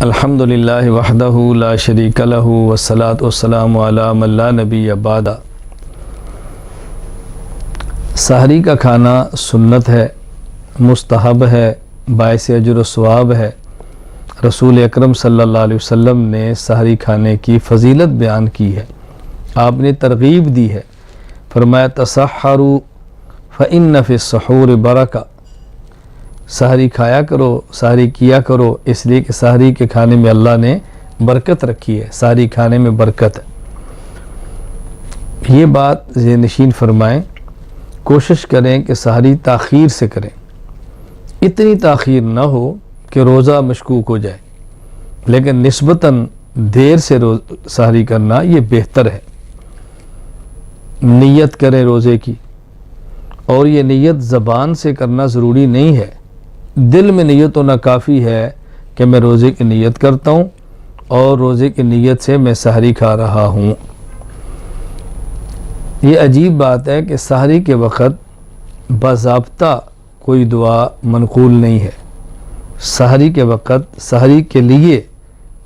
الحمدللہ وحدہ لا شریک لہ والصلاۃ والسلام علی من لا نبی بعدہ۔ سحری کا کھانا سنت ہے، مستحب ہے، باعث اجر و ثواب ہے۔ رسول اکرم صلی اللہ علیہ وسلم نے سحری کھانے کی فضیلت بیان کی ہے، آپ نے ترغیب دی ہے، فرمایا تسحروا فإن فی السحور برکہ، سحری کھایا کرو، سحری کیا کرو، اس لیے کہ سحری کے کھانے میں اللہ نے برکت رکھی ہے، سحری کھانے میں برکت ہے۔ یہ بات ذہن نشین فرمائیں، کوشش کریں کہ سحری تاخیر سے کریں، اتنی تاخیر نہ ہو کہ روزہ مشکوک ہو جائے، لیکن نسبتاً دیر سے سحری کرنا یہ بہتر ہے۔ نیت کریں روزے کی، اور یہ نیت زبان سے کرنا ضروری نہیں ہے، دل میں نیت ہونا کافی ہے کہ میں روزے کی نیت کرتا ہوں اور روزے کی نیت سے میں سحری کھا رہا ہوں۔ یہ عجیب بات ہے کہ سحری کے وقت باضابطہ کوئی دعا منقول نہیں ہے۔ سحری کے وقت سحری کے لیے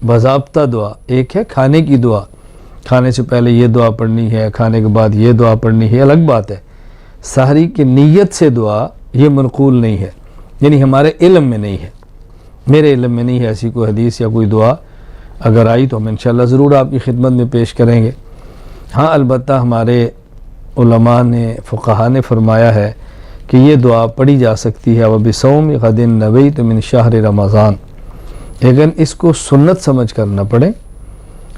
باضابطہ دعا ایک ہے کھانے کی دعا، کھانے سے پہلے یہ دعا پڑھنی ہے، کھانے کے بعد یہ دعا پڑھنی ہے، الگ بات ہے۔ سحری کی نیت سے دعا یہ منقول نہیں ہے، یعنی ہمارے علم میں نہیں ہے، میرے علم میں نہیں ہے ایسی کوئی حدیث یا کوئی دعا، اگر آئی تو ہم انشاءاللہ ضرور آپ کی خدمت میں پیش کریں گے۔ ہاں البتہ ہمارے علماء نے، فقہاء نے فرمایا ہے کہ یہ دعا پڑھی جا سکتی ہے وَبِصَوْمِ غَدٍ نَوَيْتُ مِنْ شَهْرِ رمضان، لیکن اس کو سنت سمجھ کر نہ پڑھیں،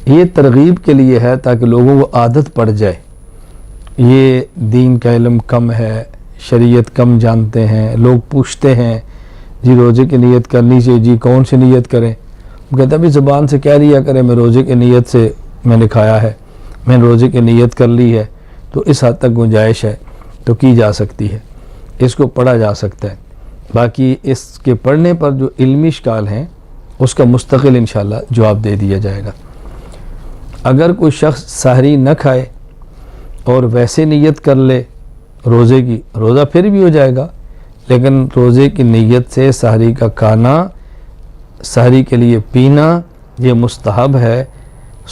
یہ ترغیب کے لیے ہے تاکہ لوگوں کو عادت پڑ جائے۔ یہ دین کا علم کم ہے، شریعت کم جانتے ہیں، لوگ پوچھتے ہیں جی روزے کی نیت کرنی چاہیے، جی کون سی نیت کریں؟ وہ کہتا ہے بھی زبان سے کہہ لیا کرے میں روزے کی نیت سے میں نے کھایا ہے، میں نے روزے کی نیت کر لی ہے، تو اس حد تک گنجائش ہے تو کی جا سکتی ہے، اس کو پڑھا جا سکتا ہے۔ باقی اس کے پڑھنے پر جو علمی اشکال ہیں اس کا مستقل انشاءاللہ جواب دے دیا جائے گا۔ اگر کوئی شخص سحری نہ کھائے اور ویسے نیت کر لے روزے کی، روزہ پھر بھی ہو جائے گا، لیکن روزے کی نیت سے سحری کا کھانا، سحری کے لیے پینا یہ مستحب ہے،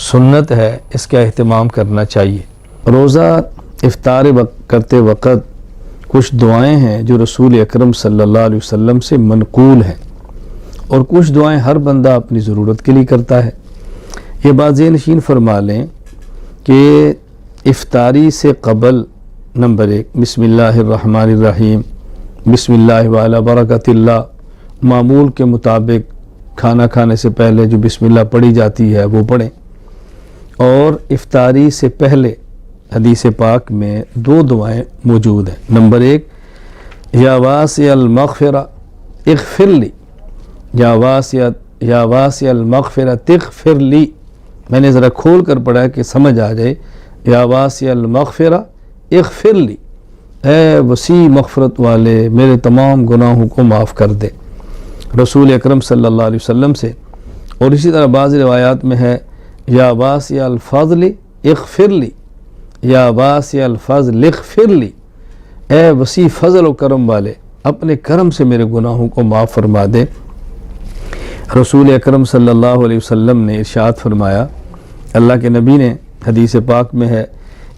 سنت ہے، اس کا اہتمام کرنا چاہیے۔ روزہ افطار کرتے وقت کچھ دعائیں ہیں جو رسول اکرم صلی اللہ علیہ وسلم سے منقول ہیں، اور کچھ دعائیں ہر بندہ اپنی ضرورت کے لیے کرتا ہے۔ یہ بات ذہن نشین فرما لیں کہ افطاری سے قبل نمبر 1 بسم اللہ الرحمن الرحیم، بسم اللہ وعلی برکت اللہ، معمول کے مطابق کھانا کھانے سے پہلے جو بسم اللہ پڑھی جاتی ہے وہ پڑھیں۔ اور افطاری سے پہلے حدیث پاک میں 2 دعائیں موجود ہیں۔ نمبر 1 یا واسع المغفرہ اغفر لی، یا واسع المغفرہ اغفر لی، میں نے ذرا کھول کر پڑھا کہ سمجھ آ جائے، یا واسع المغفرہ اغفر لی، اے وسیع مغفرت والے میرے تمام گناہوں کو معاف کر دے، رسول اکرم صلی اللہ علیہ وسلم سے۔ اور اسی طرح بعض روایات میں ہے یا واسع الفضل اغفر لی، یا واسع الفضل اغفر لی، اے وسیع فضل و کرم والے اپنے کرم سے میرے گناہوں کو معاف فرما دے۔ رسول اکرم صلی اللہ علیہ وسلم نے ارشاد فرمایا، اللہ کے نبی نے حدیث پاک میں ہے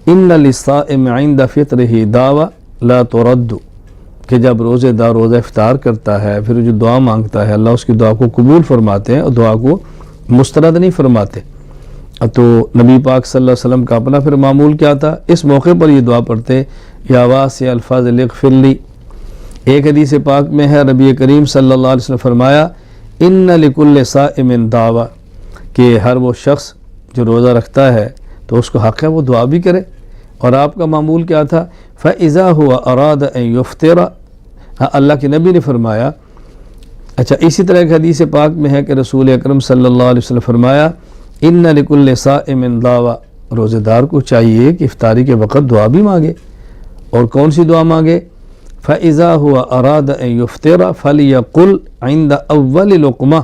ان للصائم عند فطرہ دعوی لا ترد، کہ جب روزے دار روزہ افطار کرتا ہے پھر جو دعا مانگتا ہے اللہ اس کی دعا کو قبول فرماتے ہیں اور دعا کو مسترد نہیں فرماتے۔ تو نبی پاک صلی اللہ علیہ وسلم کا اپنا پھر معمول کیا تھا، اس موقع پر یہ دعا پڑھتے یا واسع الفضل اغفر لی۔ ایک حدیث پاک میں ہے نبی کریم صلی اللہ علیہ وسلم فرمایا ان لکل صائم دعوی، کہ ہر وہ شخص جو روزہ رکھتا ہے تو اس کو حق ہے وہ دعا بھی کرے، اور آپ کا معمول کیا تھا فَإِذَا هُوَ أَرَادَ أَن يُفْطِرَ، اللہ کے نبی نے فرمایا۔ اچھا اسی طرح ایک حدیث پاک میں ہے کہ رسول اکرم صلی اللہ علیہ وسلم فرمایا ان لکل صائم دعوی، روزے دار کو چاہیے کہ افطاری کے وقت دعا بھی مانگے، اور کون سی دعا مانگے؟ فَإِذَا هُوَ أَرَادَ أَن يُفْطِرَ فَلْيَقُلْ عِنْدَ أَوَّلِ لُقْمَةٍ،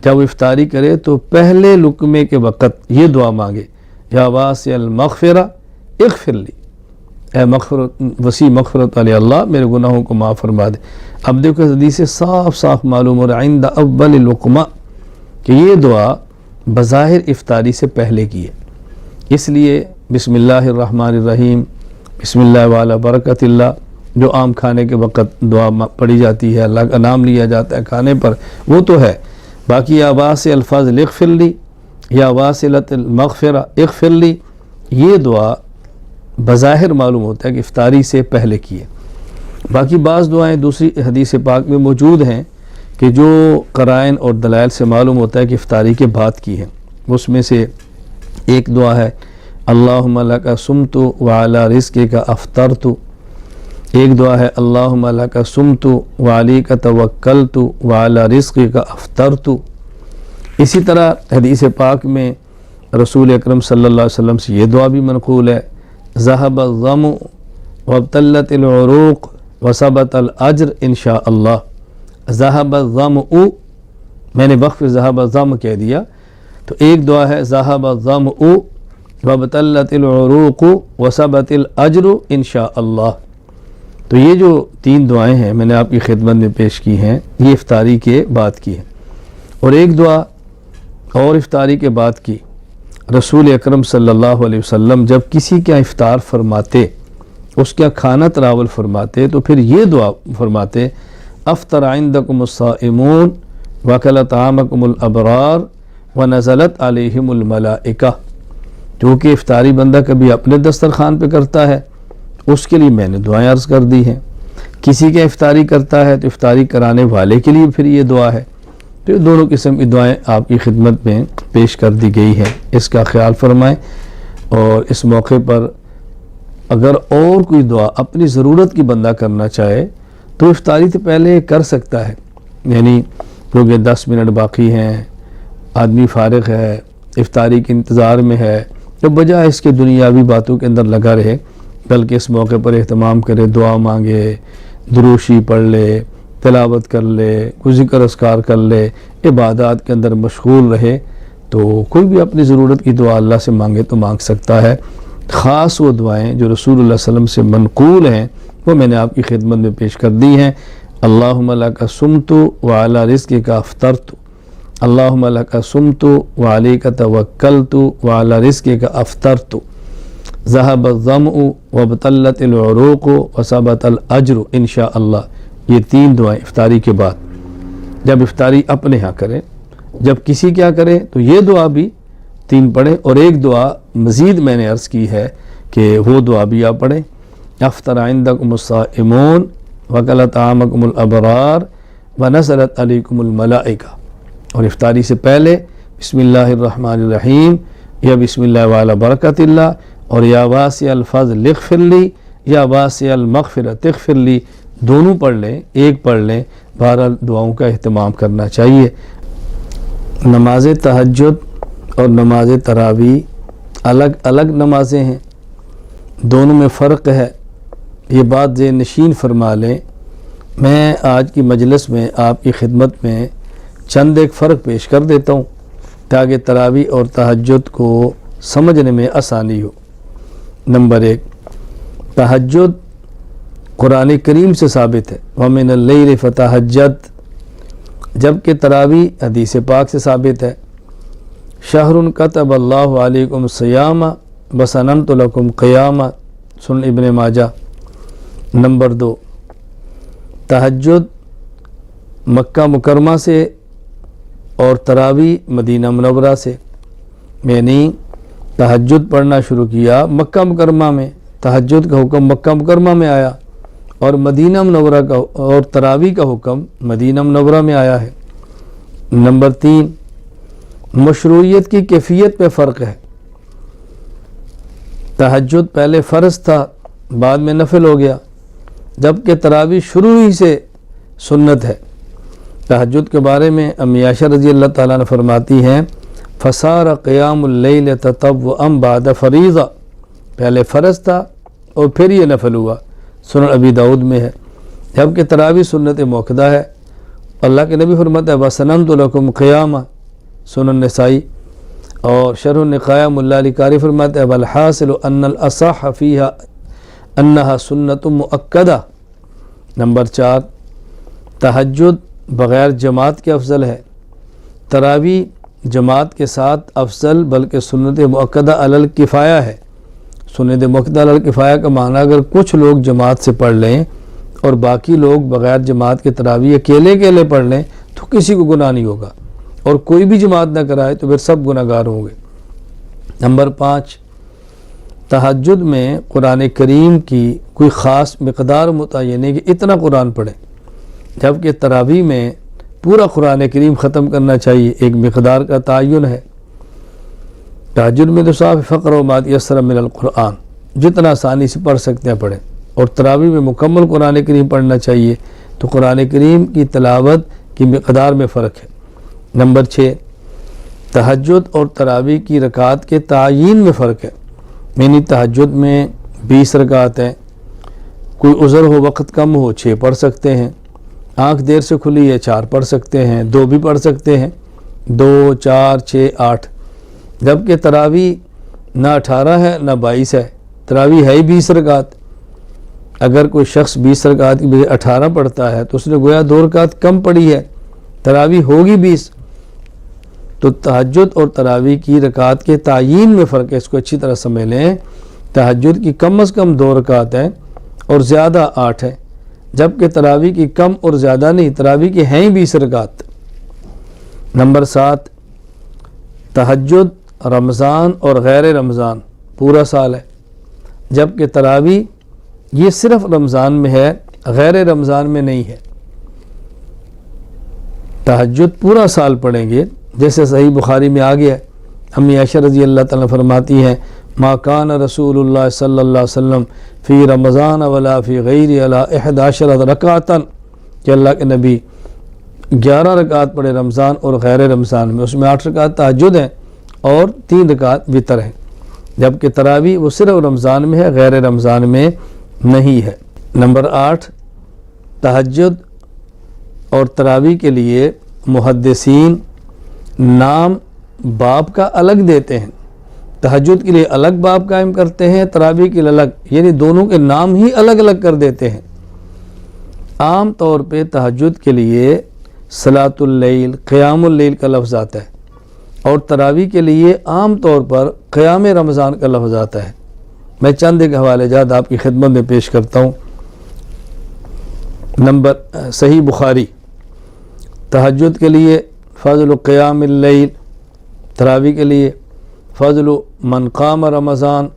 جب افطاری کرے تو پہلے لقمے کے وقت یہ دعا مانگے یا واسع المغفرہ اغفر لی، اے مغفرت وسیع مغفرت علی اللہ میرے گناہوں کو معاف فرما دے۔ اب دیکھو حدیث سے صاف صاف معلوم ہو رہا ہے عند اول لقمہ، کہ یہ دعا بظاہر افطاری سے پہلے کی ہے، اس لیے بسم اللہ الرحمن الرحیم، بسم اللہ وعلی برکت اللہ جو عام کھانے کے وقت دعا پڑھی جاتی ہے، اللہ کا نام لیا جاتا ہے کھانے پر، وہ تو ہے۔ باقی یا واسع الفضل اغفر لی، یا واصلۃ المغفرہ اغفر لی، یہ دعا بظاہر معلوم ہوتا ہے کہ افطاری سے پہلے کی ہے۔ باقی بعض دعائیں دوسری حدیث پاک میں موجود ہیں کہ جو قرائن اور دلائل سے معلوم ہوتا ہے کہ افطاری کے بعد کی ہے۔ اس میں سے ایک دعا ہے اللہم لک صمت وعلی رزقک افطرت، ایک دعا ہے اللہم لک صمت وعلیک توکلت وعلی رزقک افطرت۔ اسی طرح حدیث پاک میں رسول اکرم صلی اللہ علیہ وسلم سے یہ دعا بھی منقول ہے ذہب الظمأ وابتلت العروق وثبت الاجر انشاء اللہ۔ ذہب الظمأ، میں نے وقف ذہب الظمأ کہہ دیا، تو ایک دعا ہے ذہب الظمأ وابتلت العروق وثبت الاجر انشاء اللہ۔ تو یہ جو تین دعائیں ہیں میں نے آپ کی خدمت میں پیش کی ہیں، یہ افطاری کے بعد کی ہے۔ اور ایک دعا اور افطاری کے بعد کی، رسول اکرم صلی اللہ علیہ وسلم جب کسی کا افطار فرماتے، اس کا کھانا تناول فرماتے، تو پھر یہ دعا فرماتے افطر عندکم الصائمون وکل طعامکم الابرار ونزلت علیہم الملائکہ۔ کیونکہ افطاری بندہ کبھی اپنے دسترخوان پہ کرتا ہے، اس کے لیے میں نے دعائیں عرض کر دی ہیں، کسی کا افطاری کرتا ہے تو افطاری کرانے والے کے لیے پھر یہ دعا ہے۔ تو یہ دونوں قسم کی دعائیں آپ کی خدمت میں پیش کر دی گئی ہیں، اس کا خیال فرمائیں۔ اور اس موقع پر اگر اور کوئی دعا اپنی ضرورت کی بندہ کرنا چاہے تو افطاری سے پہلے کر سکتا ہے، یعنی کیونکہ 10 منٹ باقی ہیں، آدمی فارغ ہے، افطاری کے انتظار میں ہے، تو بجائے اس کے دنیاوی باتوں کے اندر لگا رہے، بلکہ اس موقع پر اہتمام کرے، دعا مانگے، دروشی پڑھ لے، تلاوت کر لے، کوئی ذکر اذکار کر لے، عبادات کے اندر مشغول رہے، تو کوئی بھی اپنی ضرورت کی دعا اللہ سے مانگے تو مانگ سکتا ہے۔ خاص وہ دعائیں جو رسول اللہ صلی اللہ علیہ وسلم سے منقول ہیں وہ میں نے آپ کی خدمت میں پیش کر دی ہیں۔ اللہم لک صمت وعلی رزقک افطرت، اللہم لک صمت وعلیک توکلت وعلی رزقک افطرت، ذہب الظمأ وابتلت العروق وثبت الاجر انشاء اللہ۔ یہ تین دعائیں افطاری کے بعد جب افطاری اپنے ہاں کریں، جب کسی کیا کرے تو یہ دعا بھی تین پڑھیں، اور ایک دعا مزید میں نے عرض کی ہے کہ وہ دعا بھی آپ پڑھیں افطر عندکم الصائمون وکل طعامکم الابرار ونزلت علیکم الملائکہ۔ اور افطاری سے پہلے بسم اللہ الرحمن الرحیم یا بسم اللہ وعلی برکت اللہ، اور یا واسع الفضل اغفر لی یا واسع المغفرۃ اغفر لی، دونوں پڑھ لیں، ایک پڑھ لیں، بہرحال دعاؤں کا اہتمام کرنا چاہیے۔ نماز تہجد اور نماز تراویح الگ الگ نمازیں ہیں، دونوں میں فرق ہے، یہ بات ذہن نشین فرما لیں۔ میں آج کی مجلس میں آپ کی خدمت میں چند ایک فرق پیش کر دیتا ہوں تاکہ تراویح اور تہجد کو سمجھنے میں آسانی ہو۔ نمبر 1، تہجد قرآن کریم سے ثابت ہے وَمِنَ اللَّيْلِ فَتَہَجَّدْ، جبکہ تراویح حدیث پاک سے ثابت ہے شہر کتب اللہ علیکم صیام وسننت لکم قیام، سنن ابن ماجہ۔ نمبر 2، تہجد مکہ مکرمہ سے اور تراویح مدینہ منورہ سے، میں نے تہجد پڑھنا شروع کیا مکہ مکرمہ میں، تہجد کا حکم مکہ مکرمہ میں آیا، اور مدینہ منورہ کا اور تراویح کا حکم مدینہ منورہ میں آیا ہے۔ نمبر 3، مشروعیت کی کیفیت پہ فرق ہے، تہجد پہلے فرض تھا بعد میں نفل ہو گیا، جبکہ تراویح شروع ہی سے سنت ہے۔ تہجد کے بارے میں امی عائشہ رضی اللہ تعالیٰ عنہ فرماتی ہیں فصار قیام اللیل تطوعا بعد فریضہ، پہلے فرض تھا اور پھر یہ نفل ہوا، سنن ابی داؤد میں ہے، جبکہ تراویح سنت موقدہ ہے۔ اللہ کے نبی فرماتا ہے وَسَنَنْتُ لَكُمْ قِيَامًا، سنن نسائی۔ اور شرح النقایہ ملا علی قاری فرماتا ہے وَالْحَاصِلُ أَنَّ الْأَصَحَّ فِيهَا أَنَّهَا سُنَّةٌ مُؤَكَّدَةٌ۔ نمبر 4، تہجد بغیر جماعت کے افضل ہے، تراویح جماعت کے ساتھ افضل بلکہ سنت مؤکدہ علی الکفایہ ہے۔ سنت مؤکدہ علی الکفایہ کا معنی اگر کچھ لوگ جماعت سے پڑھ لیں اور باقی لوگ بغیر جماعت کے تراویح اکیلے پڑھ لیں تو کسی کو گناہ نہیں ہوگا، اور کوئی بھی جماعت نہ کرائے تو پھر سب گناہ گار ہوں گے۔ نمبر 5، تہجد میں قرآن کریم کی کوئی خاص مقدار متعین ہے کہ اتنا قرآن پڑھیں، جبکہ تراویح میں پورا قرآن کریم ختم کرنا چاہیے، ایک مقدار کا تعین ہے۔ تہجد میں تو صاحب فقر و ما تیسر من القرآن، جتنا آسانی سے پڑھ سکتے ہیں پڑھیں، اور تراویح میں مکمل قرآن کریم پڑھنا چاہیے، تو قرآن کریم کی تلاوت کی مقدار میں فرق ہے۔ نمبر 6، تہجد اور تراویح کی رکعات کے تعین میں فرق ہے، یعنی تہجد میں 20 رکعت ہیں، کوئی عذر ہو وقت کم ہو 6 پڑھ سکتے ہیں، آنکھ دیر سے کھلی ہے 4 پڑھ سکتے ہیں، 2 بھی پڑھ سکتے ہیں، 2 4 6 8، جبکہ تراویح نہ 18 ہے نہ 22 ہے، تراویح ہے ہی 20 رکعت۔ اگر کوئی شخص 20 رکعت کی بجائے 18 پڑھتا ہے تو اس نے گویا 2 رکعت کم پڑھی ہے، تراویح ہوگی 20۔ تو تہجد اور تراویح کی رکعت کے تعین میں فرق ہے، اس کو اچھی طرح سمجھ لیں۔ تہجد کی کم از کم 2 رکعت ہیں اور زیادہ 8 ہے، جبکہ تراویح کی کم اور زیادہ نہیں، تراویح کی ہیں ہی 20 رکعت۔ نمبر 7، تہجد رمضان اور غیر رمضان پورا سال ہے، جبکہ تراویح یہ صرف رمضان میں ہے، غیر رمضان میں نہیں ہے۔ تہجد پورا سال پڑھیں گے، جیسے صحیح بخاری میں آ گیا ہے، امی عائشہ رضی اللہ تعالیٰ فرماتی ہیں ما کان رسول اللہ صلی اللہ علیہ وسلم فی رمضان ولا فی غیر علی 11 رکعتا، کہ اللہ کے نبی 11 رکعت پڑھے رمضان اور غیر رمضان میں، اس میں 8 رکعت تہجد ہیں اور 3 رکعت وتر ہیں، جبکہ تراویح وہ صرف رمضان میں ہے، غیر رمضان میں نہیں ہے۔ نمبر 8، تہجد اور تراویح کے لیے محدثین نام باب کا الگ دیتے ہیں، تہجد کے لیے الگ باب قائم کرتے ہیں، تراویح کے لیے الگ، یعنی دونوں کے نام ہی الگ الگ کر دیتے ہیں۔ عام طور پہ تہجد کے لیے صلاۃ اللیل، قیام اللیل کا لفظ آتا ہے، اور تراویح کے لیے عام طور پر قیام رمضان کا لفظ آتا ہے۔ میں چند ایک حوالے جات آپ کی خدمت میں پیش کرتا ہوں۔ نمبر صحیح بخاری، تہجد کے لیے فضل قیام اللیل، تراویح کے لیے فضل من قام رمضان۔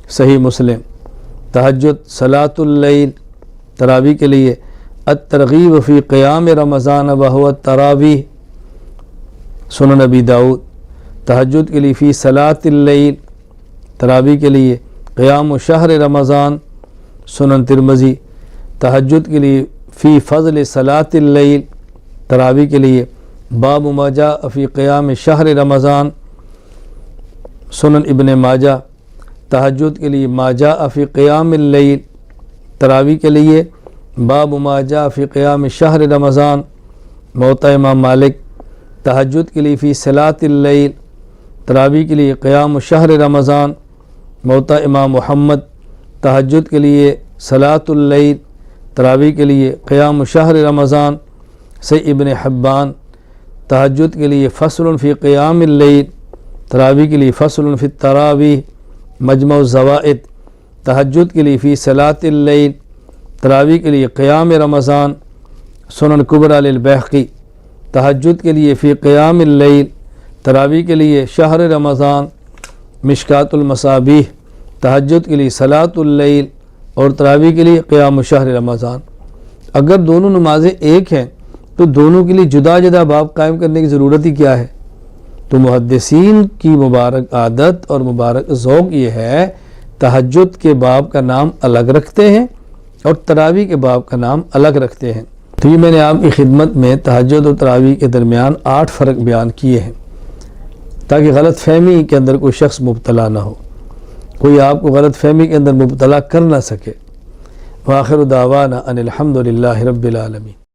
صحیح مسلم، تہجد صلاۃ اللیل، تراویح کے لیے الترغیب فی قیام رمضان وہو التراویح۔ سنن ابی داؤد، تہجد کے لیے فی صلاۃ اللیل، تراویح کے لیے قیام شہر رمضان۔ سنن ترمذی، تہجد کے لیے فی فضل صلاۃ اللیل، تراویح کے لیے باب ما جاء فی قیام شہر رمضان۔ سنن ابن ماجہ، تہجد کے لیے ما جاء فی قیام اللیل، تراویح کے لیے باب ما جاء فی قیام شہر رمضان۔ موطا امام مالک، تہجد کے لیے فی صلاۃ اللیل، تراویح کے لیے قیام شہر رمضان۔ موطا امام محمد، تہجد کے لیے صلاۃ اللیل، تراویح کے لیے قیام شہر رمضان۔ صحیح ابن حبان، تہجد کے لیے فصل فی قیام اللیل، تراویح کے لیے فصل فی التراویح۔ مجمع الزوائد، تہجد کے لیے فی صلاۃ اللیل، تراویح کے لیے قیام رمضان۔ سنن کبریٰ للبیہقی، تہجد کے لیے فی قیام اللیل، تراویح کے لیے شہر رمضان۔ مشکات المصابیح، تہجد کے لیے صلاۃ اللیل اور تراویح کے لیے قیام شہر رمضان۔ اگر دونوں نمازیں ایک ہیں تو دونوں کے لیے جدا جدا باب قائم کرنے کی ضرورت ہی کیا ہے؟ تو محدثین کی مبارک عادت اور مبارک ذوق یہ ہے، تہجد کے باب کا نام الگ رکھتے ہیں اور تراویح کے باب کا نام الگ رکھتے ہیں۔ تو یہ میں نے آپ کی خدمت میں تہجد اور تراویح کے درمیان 8 فرق بیان کیے ہیں، تاکہ غلط فہمی کے اندر کوئی شخص مبتلا نہ ہو، کوئی آپ کو غلط فہمی کے اندر مبتلا کر نہ سکے۔ وآخر دعوانا ان الحمد للہ رب العالمین۔